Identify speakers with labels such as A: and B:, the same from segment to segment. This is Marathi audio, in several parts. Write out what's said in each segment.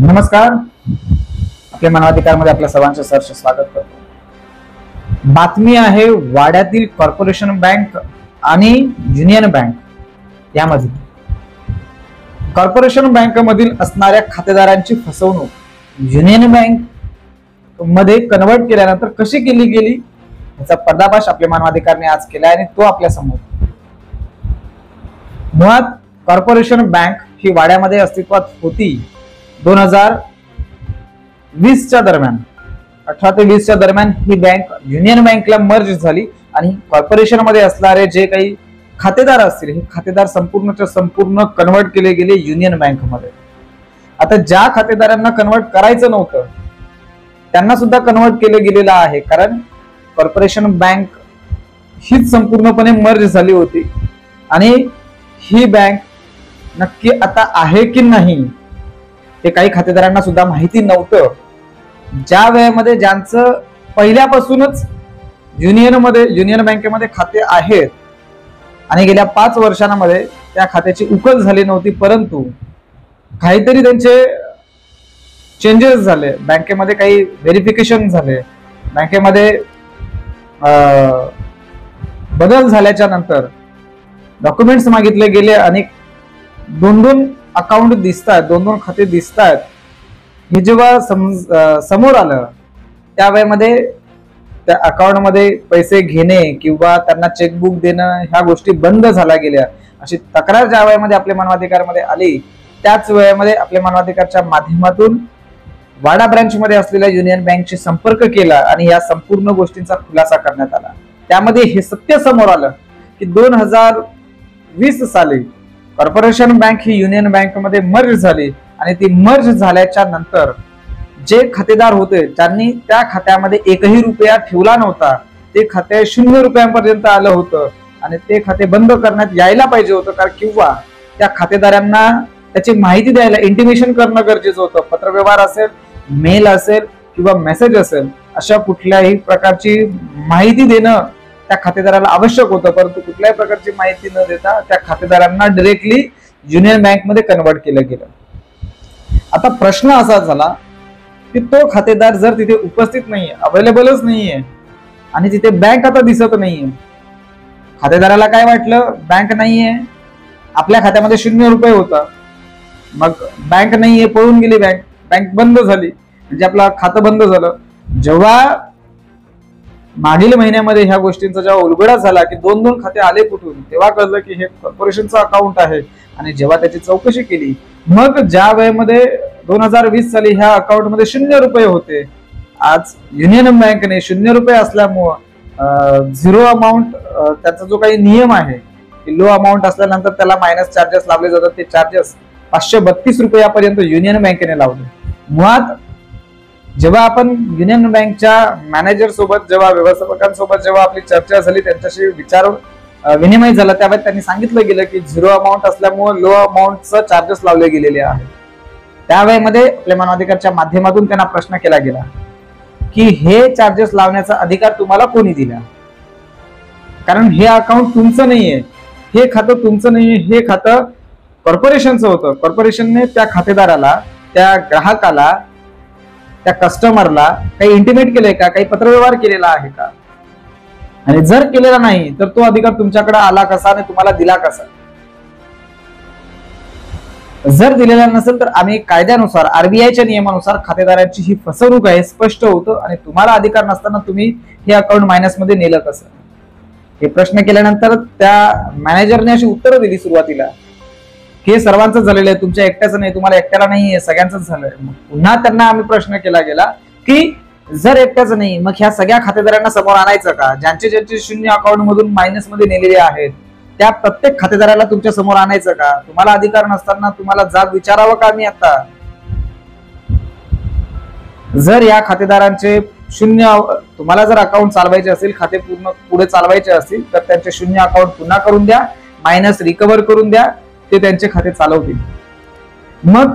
A: नमस्कार. आपल्या मानवाधिकारमध्ये आपल्या सर्वांचं सहर्ष स्वागत करतो. बातमी आहे वाड्यातील कॉर्पोरेशन बँक आणि युनियन बँक यामध्ये कॉर्पोरेशन बँक मधील असणाऱ्या खातेदारांची फसवणूक युनियन बँक मध्ये कन्वर्ट केल्यानंतर कशी केली गेली याचा पर्दाफाश आपल्या मानवाधिकारने आज केला आणि तो आपल्या समोर. मुळात कॉर्पोरेशन बँक ही वाड्यामध्ये अस्तित्वात होती 2020च्या दरम्यान. 18 ते 20च्या दरम्यान ही बँक युनियन बँकला मर्ज झाली आणि कॉर्पोरेशन मध्ये असणारे जे काही खातेदार असतील हे खातेदार संपूर्णच्या संपूर्ण कन्वर्ट केले गेले युनियन बँक मध्ये. आता ज्या खातेदारांना कन्वर्ट करायचं नव्हतं त्यांना सुद्धा कन्वर्ट केलं गेलेलं आहे, कारण कॉर्पोरेशन बँक हीच संपूर्णपणे मर्ज झाली होती आणि ही बँक नक्की आता आहे की नाही हे काही खातेदारांना सुद्धा माहिती नव्हतं. ज्या वेळेमध्ये ज्यांचं पहिल्यापासूनच युनियन बँकेमध्ये खाते आहेत आणि गेल्या 5 वर्षांमध्ये त्या खात्याची उकल झाली नव्हती, परंतु काहीतरी त्यांचे चेंजेस झाले, बँकेमध्ये काही व्हेरिफिकेशन झाले, बँकेमध्ये बदल झाल्याच्या नंतर डॉक्युमेंट्स मागितले गेले आणि 2 अकाउंट दिसतात, 2 खाते दिसतात. हे जेव्हा समोर आलं त्यावेळेमध्ये त्या अकाउंट मध्ये पैसे घेणे किंवा त्यांना चेकबुक देणं ह्या गोष्टी बंद झाल्या गेल्या अशी तक्रार ज्या वेळेमध्ये आपल्या मानवाधिकारमध्ये आली त्याच वेळेमध्ये आपल्या मानवाधिकारच्या माध्यमातून वाडा ब्रांच मध्ये असलेल्या युनियन बँकशी संपर्क केला आणि या संपूर्ण गोष्टींचा खुलासा करण्यात आला. त्यामध्ये हे सत्य समोर आलं की 2020 साली कॉर्पोरेशन बँक ही युनियन बँक मध्ये मर्ज झाली आणि ती मर्ज झाल्याच्या नंतर जे खातेदार होते त्यांनी त्या खात्यामध्ये 1ही रुपया ठेवला नव्हता, ते खाते 0 रुपयांपर्यंत आलं होतं आणि ते खाते बंद करण्यात यायला पाहिजे होतं, कारण किंवा त्या खातेदारांना त्याची माहिती द्यायला इंटिमेशन करणं गरजेचं होतं. पत्रव्यवहार असेल, मेल असेल किंवा मेसेज असेल, अशा कुठल्याही प्रकारची माहिती देणं त्या खातेदाराला आवश्यक होतं, परंतु कुठल्याही प्रकारची माहिती न देता त्या खातेदारांना डायरेक्टली युनियन बँक मध्ये कन्वर्ट केलं गेलं. आता प्रश्न असा झाला की तो खातेदार जर तिथे उपस्थित नाहीये, अवेलेबलच नाहीये आणि तिथे बँक आता दिसत नाहीये, खातेदाराला काय वाटलं बँक नाहीये, आपल्या खात्यामध्ये 0 रुपये होता, मग बँक नाहीये पळून गेली, बँक बंद झाली म्हणजे आपलं खातं बंद झालं. जेव्हा मागील महिन्यामध्ये ह्या गोष्टींचा जेव्हा उलगडा झाला की 2 खाते आले कुठून, तेव्हा कळलं की हे कॉर्पोरेशनचं अकाउंट आहे. आणि जेव्हा त्याची चौकशी केली मग ज्या वेळेमध्ये 2020 साली ह्या अकाउंट मध्ये 0 रुपये होते, आज युनियन बँकेने 0 रुपये असल्यामुळं झिरो अमाऊंट त्याचा जो काही नियम आहे की लो अमाऊंट असल्यानंतर त्याला मायनस चार्जेस लावले जातात, ते चार्जेस 532 रुपयापर्यंत युनियन बँकेने लावले. मुळात जेव्हा आपण युनियन बँकच्या मॅनेजर सोबत, जेव्हा व्यवस्थापकांसोबत जेव्हा आपली चर्चा झाली, त्यांच्याशी विचार विनिमय झाला, त्यावेळेस त्यांनी सांगितलं गेलं की झिरो अमाऊंट असल्यामुळे लो अमाऊंटचं चार्जेस लावले गेलेले आहेत. त्यावेळेमध्ये आपल्या मानवाधिकारच्या माध्यमातून त्यांना प्रश्न केला गेला की हे चार्जेस लावण्याचा अधिकार तुम्हाला कोणी दिला, कारण हे अकाउंट तुमचं नाहीये, हे खातं तुमचं नाहीये, हे खातं कॉर्पोरेशनचं होतं. कॉर्पोरेशनने त्या खातेदाराला, त्या ग्राहकाला, त्या कस्टमरला काही इंटिमेट केलंय का, काही पत्रव्यवहार केलेला आहे का, आणि जर केलेला नाही तर तो अधिकार तुमच्याकडे आला कसा आणि तुम्हाला दिला कसा. जर दिलेला नसेल तर आम्ही कायद्यानुसार, आरबीआयच्या नियमानुसार खातेदारांची ही फसवणूक आहे स्पष्ट होतं आणि तुम्हाला अधिकार नसताना तुम्ही हे अकाउंट मायनस मध्ये नेलं कसं. हे प्रश्न केल्यानंतर त्या मॅनेजरने अशी उत्तरं दिली सुरुवातीला हे सर्वांचं झालेलं आहे, तुमच्या एकट्याचं नाही, तुम्हाला एकट्याला नाहीये, सगळ्यांचंच झालंय. पुन्हा त्यांना आम्ही प्रश्न केला गेला की जर एकट्याचं नाही मग ह्या सगळ्या खातेदारांना समोर आणायचं का, ज्यांचे 0 अकाउंट मधून मायनस मध्ये नेलेले आहेत त्या प्रत्येक खातेदाराला तुमच्या समोर आणायचं का, तुम्हाला अधिकार नसताना तुम्हाला जाब विचारावं का आम्ही आता. जर या खातेदारांचे 0, तुम्हाला जर अकाउंट चालवायचे असेल, खाते पूर्ण पुढे चालवायचे असतील तर त्यांचे 0 अकाउंट पुन्हा करून द्या, मायनस रिकव्हर करून द्या, ते त्यांचे खाते चालवतील. मग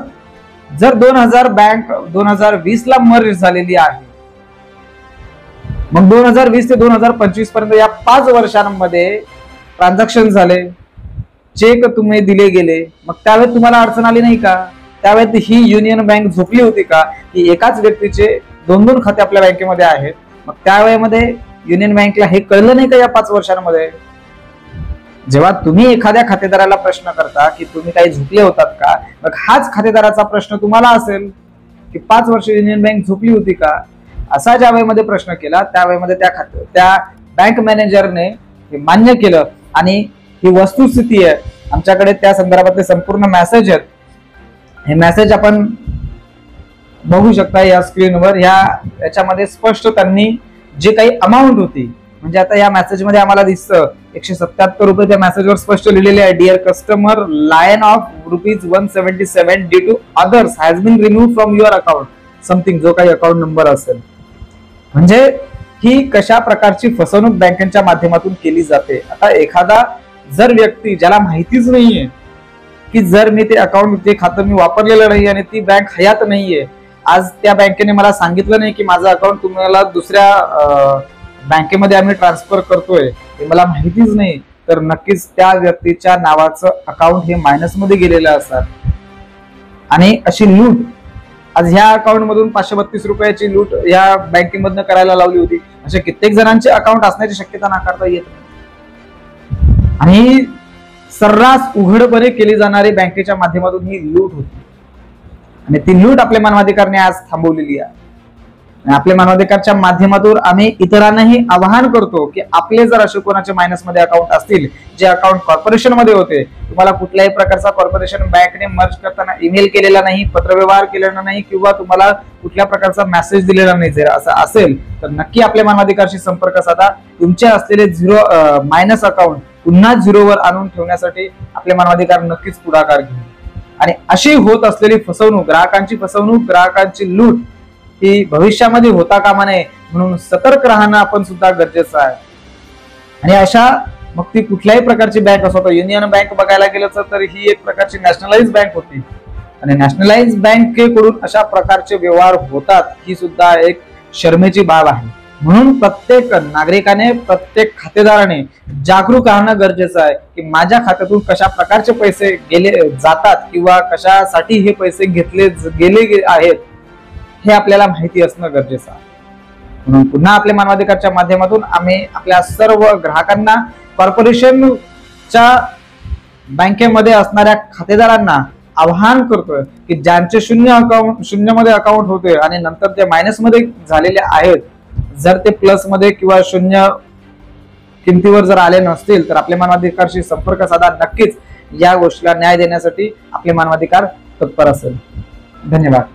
A: जर 2000 बँक 2020 ला मर्ज झालेली आहे, मग 2020 ते 2025 पर्यंत या 5 वर्षांमध्ये ट्रान्झॅक्शन झाले, चेक तुम्ही दिले गेले, मग त्यावेळेस तुम्हाला अडचण आली नाही का, त्यावेळी ही युनियन बँक झोपली होती का, की एकाच व्यक्तीचे 2-2 खाते आपल्या बँकेमध्ये आहेत? मग त्यावेळेमध्ये युनियन बँकेला हे कळलं नाही का या 5 वर्षांमध्ये? जेव्हा तुम्ही एखाद्या खातेदाराला प्रश्न करता की तुम्ही काही झोपले होतात का, मग हाच खातेदाराचा प्रश्न तुम्हाला असेल की 5 वर्ष युनियन बँक झोपली होती का? असा ज्या वेळेमध्ये प्रश्न केला त्यावेळेमध्ये त्या बँक मॅनेजरने हे मान्य केलं आणि ही वस्तुस्थिती आहे. आमच्याकडे त्या संदर्भातले संपूर्ण मेसेज आहेत. हे मेसेज आपण बघू शकता या स्क्रीनवर. याच्यामध्ये स्पष्ट त्यांनी जे काही अमाऊंट होती, म्हणजे आता या मेसेज मध्ये आम्हाला दिसतं 177 रुपये त्या मेसेजवर स्पष्ट लिहिलेले आहे, dear customer, lien of ₹177 due to others has been remove from your account something, जो काही अकाउंट नंबर असेल. म्हणजे ही कशा प्रकारची फसवणूक बँकेच्या माध्यमातून केली जाते. आता एखादा जर व्यक्ती ज्याला माहितीच नाहीये की जर मी ते अकाउंट, ते खातं मी वापरलेलं नाही आणि ती बँक हयात नाहीये, आज त्या बँकेने मला सांगितलं नाही की माझं अकाउंट तुम्हाला दुसऱ्या बँकेमध्ये आम्ही ट्रान्सफर करतोय, हे मला माहितीच नाही, तर नक्कीच त्या व्यक्तीच्या नावाचं अकाउंट हे मायनस मध्ये गेलेलं असतात. आणि अशी लूट आज ह्या अकाउंट मधून 532 रुपयाची लूट या बँकेमधनं करायला लावली होती. असे कित्येक जणांचे अकाउंट असण्याची शक्यता नाकारता येत नाही. आणि सर्रास उघडपणे केली जाणारी बँकेच्या माध्यमातून ही लूट होती आणि ती लूट आपल्या मानवाधिकारने आज थांबवलेली आहे. आपल्या मानवाधिकारच्या माध्यमातून आम्ही इतरांनाही आवाहन करतो की आपले जर असे कोणाचे मायनस मध्ये अकाउंट असतील, जे अकाउंट कॉर्पोरेशन मध्ये होते, तुम्हाला कुठल्याही प्रकारचा कॉर्पोरेशन बँकने मर्ज करताना ईमेल केलेला नाही, पत्रव्यवहार केलेला नाही किंवा तुम्हाला कुठल्या प्रकारचा मेसेज दिलेला नाही, जर असं असेल तर नक्की आपल्या मानवाधिकारशी संपर्क साधा. तुमचे असलेले मायनस अकाउंट पुन्हा झिरोवर आणून ठेवण्यासाठी आपले मानवाधिकार नक्कीच पुढाकार घेऊ. आणि अशी होत असलेली फसवणूक, ग्राहकांची लूट ही भविष्यामध्ये होता कामा नये म्हणून सतर्क राहणं आपण सुद्धा गरजेचं आहे. आणि अशा मग ती कुठल्याही प्रकारची बँक असो, युनियन बँक बघायला गेलं तर ही एक प्रकारची नॅशनलाइज बँक होती आणि नॅशनलाइज बँकेकडून अशा प्रकारचे व्यवहार होतात, ही सुद्धा एक शरमेची बाब आहे. म्हणून प्रत्येक नागरिकाने, प्रत्येक खातेदाराने जागरूक राहणं गरजेचं आहे की माझ्या खात्यातून कशा प्रकारचे पैसे जातात किंवा कशासाठी हे पैसे गेले आहेत हे आपल्याला माहिती असणं गरजेचं आहे. म्हणून पुन्हा आपल्या मानवाधिकारच्या माध्यमातून आम्ही आपल्या सर्व ग्राहकांना, कॉर्पोरेशनच्या बँकेमध्ये असणाऱ्या खातेदारांना आवाहन करतोय की ज्यांचे शून्यमध्ये अकाउंट होते आणि नंतर ते मायनस मध्ये झालेले आहेत, जर ते प्लस मध्ये किंवा 0 किमतीवर जर आले नसतील तर आपल्या मानवाधिकारशी संपर्क साधा. नक्कीच या गोष्टीला न्याय देण्यासाठी आपले मानवाधिकार तत्पर असेल. धन्यवाद.